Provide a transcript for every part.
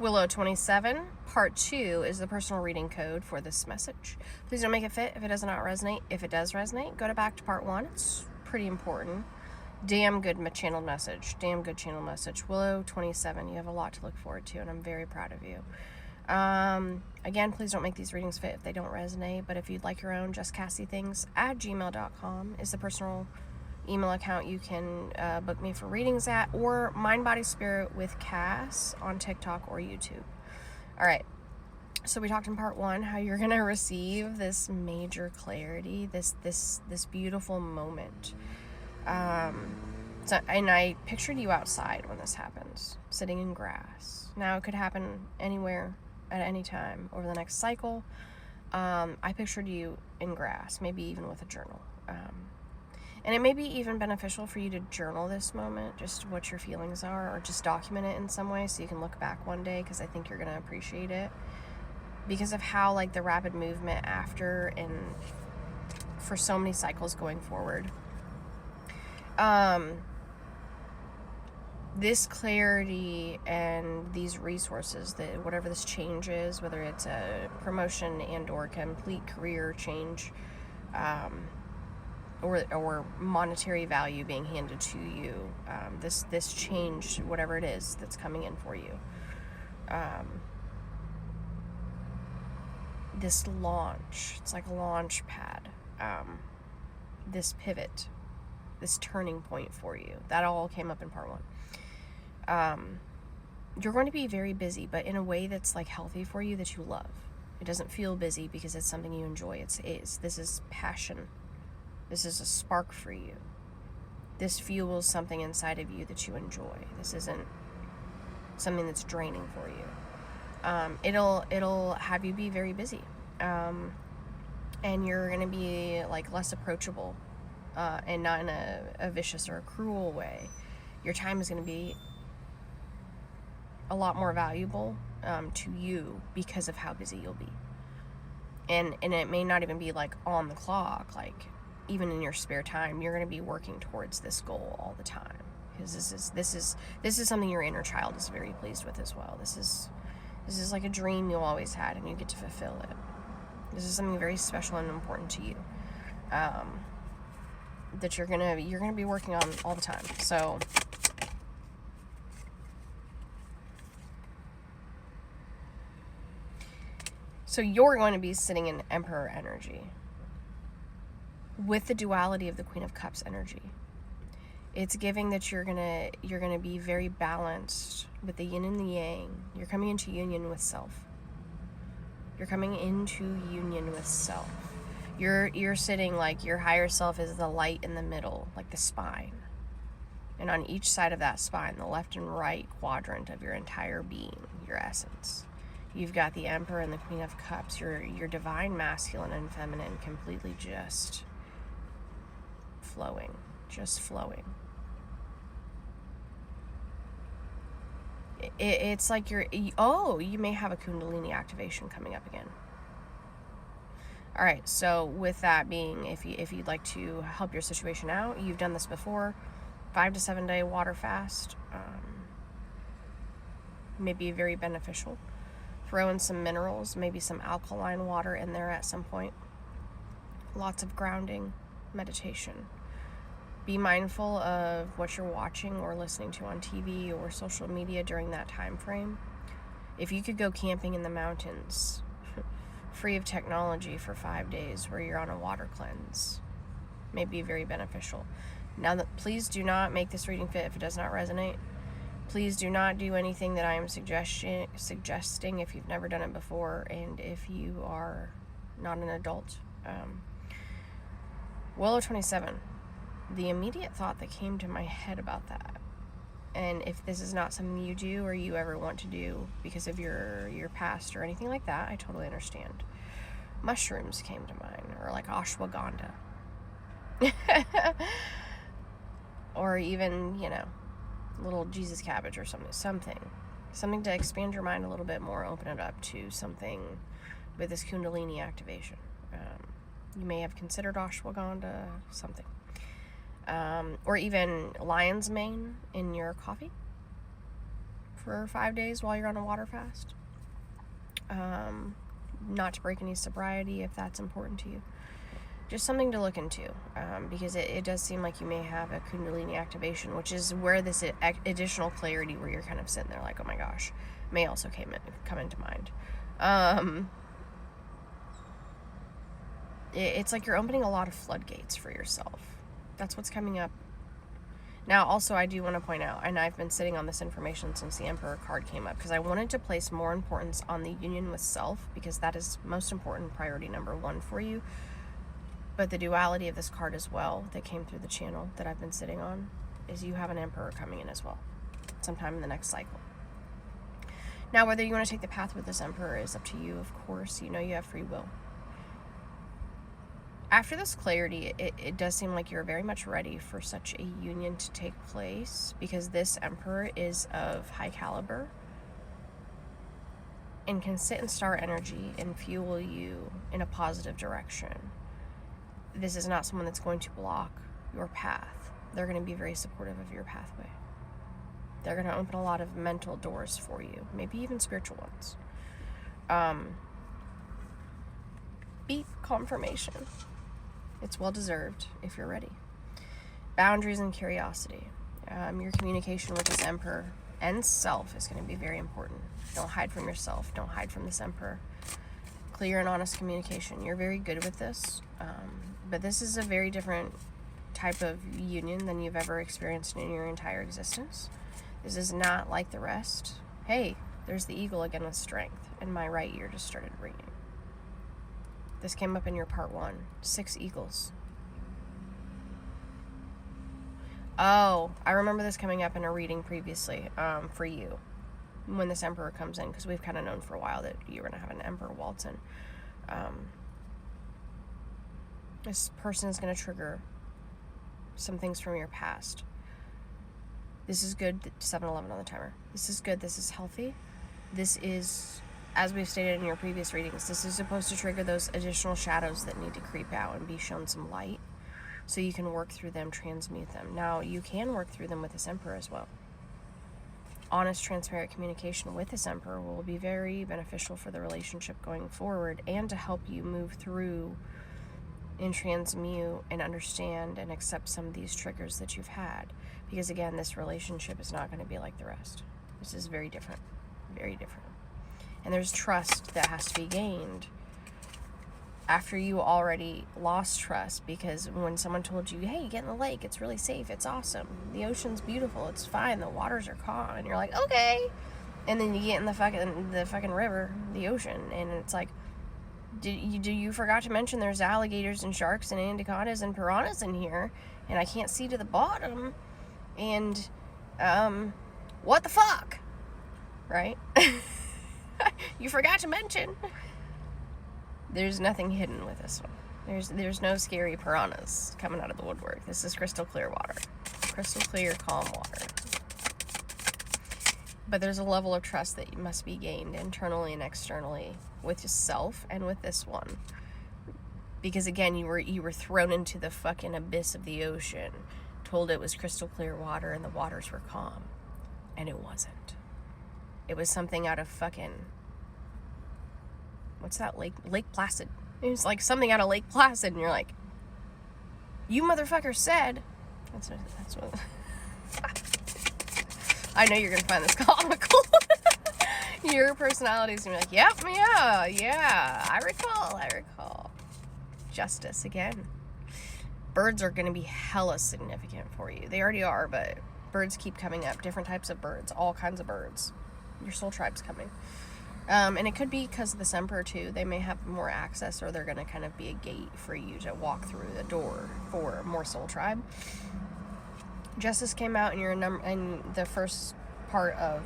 Willow27, part 2 is the personal reading code for this message. Please don't make it fit if it does not resonate. If it does resonate, go back to part 1. It's pretty important. Damn good channeled message. Damn good channel message. Willow27, you have a lot to look forward to, and I'm very proud of you. Again, please don't make these readings fit if they don't resonate, but if you'd like your own justcassythings@gmail.com is the personal email account you can book me for readings at, or Mind Body Spirit with Cass on TikTok or YouTube. All right, so we talked in part 1 how you're gonna receive this major clarity, this beautiful moment. And I pictured you outside when this happens, sitting in grass. Now it could happen anywhere at any time over the next cycle. I pictured you in grass, maybe even with a journal. And it may be even beneficial for you to journal this moment, just what your feelings are, or just document it in some way so you can look back one day, because I think you're going to appreciate it because of how, like, the rapid movement after and for so many cycles going forward. This clarity and these resources, that whatever this change is, whether it's a promotion and or complete career change, or monetary value being handed to you, this change, whatever it is that's coming in for you, this launch, it's like a launch pad, this pivot, this turning point for you, that all came up in part 1. You're going to be very busy, but in a way that's like healthy for you, that you love. It doesn't feel busy because it's something you enjoy. This is passion. This is a spark for you. This fuels something inside of you that you enjoy. This isn't something that's draining for you. It'll have you be very busy, and you're gonna be like less approachable, and not in a vicious or a cruel way. Your time is gonna be a lot more valuable to you because of how busy you'll be, and it may not even be like on the clock, like. Even in your spare time, you're going to be working towards this goal all the time, because this is something your inner child is very pleased with as well. This is like a dream you always had, and you get to fulfill it. This is something very special and important to you, that you're gonna be working on all the time. So you're going to be sitting in Emperor energy, with the duality of the Queen of Cups energy. It's giving that you're gonna be very balanced with the yin and the yang. You're coming into union with self. You're coming into union with self. You're sitting like your higher self is the light in the middle, like the spine. And on each side of that spine, the left and right quadrant of your entire being, your essence, you've got the Emperor and the Queen of Cups, your divine masculine and feminine, completely just flowing. It's like you may have a Kundalini activation coming up again. All right, so with that being, if you'd like to help your situation out, you've done this before, 5 to 7 day water fast, may be very beneficial. Throw in some minerals, maybe some alkaline water in there at some point. Lots of grounding, meditation. Be mindful of what you're watching or listening to on TV or social media during that time frame. If you could go camping in the mountains, free of technology for 5 days, where you're on a water cleanse, may be very beneficial. Now, please do not make this reading fit if it does not resonate. Please do not do anything that I am suggesting if you've never done it before, and if you are not an adult. Willow27, the immediate thought that came to my head about that, and if this is not something you do or you ever want to do because of your past or anything like that, I totally understand. Mushrooms came to mind, or like ashwagandha. Or even, little Jesus cabbage or something to expand your mind a little bit more, open it up to something with this Kundalini activation. You may have considered ashwagandha, something. Or even lion's mane in your coffee for 5 days while you're on a water fast. Not to break any sobriety if that's important to you. Just something to look into, because it does seem like you may have a Kundalini activation, which is where this additional clarity, where you're kind of sitting there like, oh my gosh, may also come into mind. It's like you're opening a lot of floodgates for yourself. That's what's coming up. Now, also, I do want to point out, and I've been sitting on this information since the Emperor card came up, because I wanted to place more importance on the union with self, because that is most important, priority number 1 for you. But the duality of this card as well, that came through the channel that I've been sitting on, is you have an Emperor coming in as well, sometime in the next cycle. Now, whether you want to take the path with this Emperor is up to you, of course. You know you have free will. After this clarity, it does seem like you're very much ready for such a union to take place, because this Emperor is of high caliber and can sit in star energy and fuel you in a positive direction. This is not someone that's going to block your path. They're going to be very supportive of your pathway. They're going to open a lot of mental doors for you, maybe even spiritual ones. Beat confirmation. It's well-deserved if you're ready. Boundaries and curiosity. Your communication with this Emperor and self is going to be very important. Don't hide from yourself. Don't hide from this Emperor. Clear and honest communication. You're very good with this. But this is a very different type of union than you've ever experienced in your entire existence. This is not like the rest. Hey, there's the eagle again with strength. And my right ear just started ringing. This came up in your part 1. 6 eagles. Oh, I remember this coming up in a reading previously, for you, when this Emperor comes in, because we've kind of known for a while that you're going to have an Emperor waltz in. This person is going to trigger some things from your past. This is good. 7-11 on the timer. This is good. This is healthy. This is, as we've stated in your previous readings, this is supposed to trigger those additional shadows that need to creep out and be shown some light, so you can work through them, transmute them. Now, you can work through them with this Emperor as well. Honest, transparent communication with this Emperor will be very beneficial for the relationship going forward, and to help you move through and transmute and understand and accept some of these triggers that you've had. Because again, this relationship is not going to be like the rest. This is very different. Very different. And there's trust that has to be gained after you already lost trust, because when someone told you, hey, get in the lake, it's really safe, it's awesome, the ocean's beautiful, it's fine, the waters are calm, and you're like, okay, and then you get in the fucking river, the ocean, and it's like, do you forgot to mention there's alligators and sharks and anacondas and piranhas in here, and I can't see to the bottom, and what the fuck, right? You forgot to mention. There's nothing hidden with this one. There's no scary piranhas coming out of the woodwork. This is crystal clear water. Crystal clear, calm water. But there's a level of trust that must be gained internally and externally with yourself and with this one. Because again, you were thrown into the fucking abyss of the ocean, told it was crystal clear water and the waters were calm. And it wasn't. It was something out of fucking... what's that? Lake Placid. It was like something out of Lake Placid, and you're like, you motherfucker said. That's what I know you're gonna find this comical. Your personality's gonna be like, yep, yeah, I recall. Justice again. Birds are gonna be hella significant for you. They already are, but birds keep coming up. Different types of birds, all kinds of birds. Your soul tribe's coming. And it could be because of this Emperor too. They may have more access, or they're going to kind of be a gate for you to walk through the door for more soul tribe. Justice came out in the first part of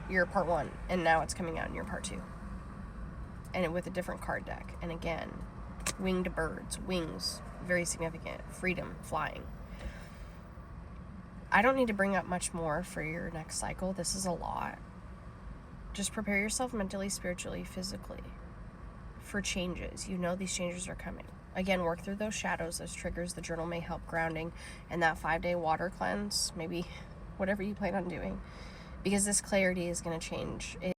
your part 1, and now it's coming out in your part 2, and with a different card deck. And again, winged birds, wings, very significant. Freedom, flying. I don't need to bring up much more for your next cycle. This is a lot. Just prepare yourself mentally, spiritually, physically for changes. You know these changes are coming. Again, work through those shadows, those triggers. The journal may help grounding, and that 5-day water cleanse, maybe whatever you plan on doing, because this clarity is going to change.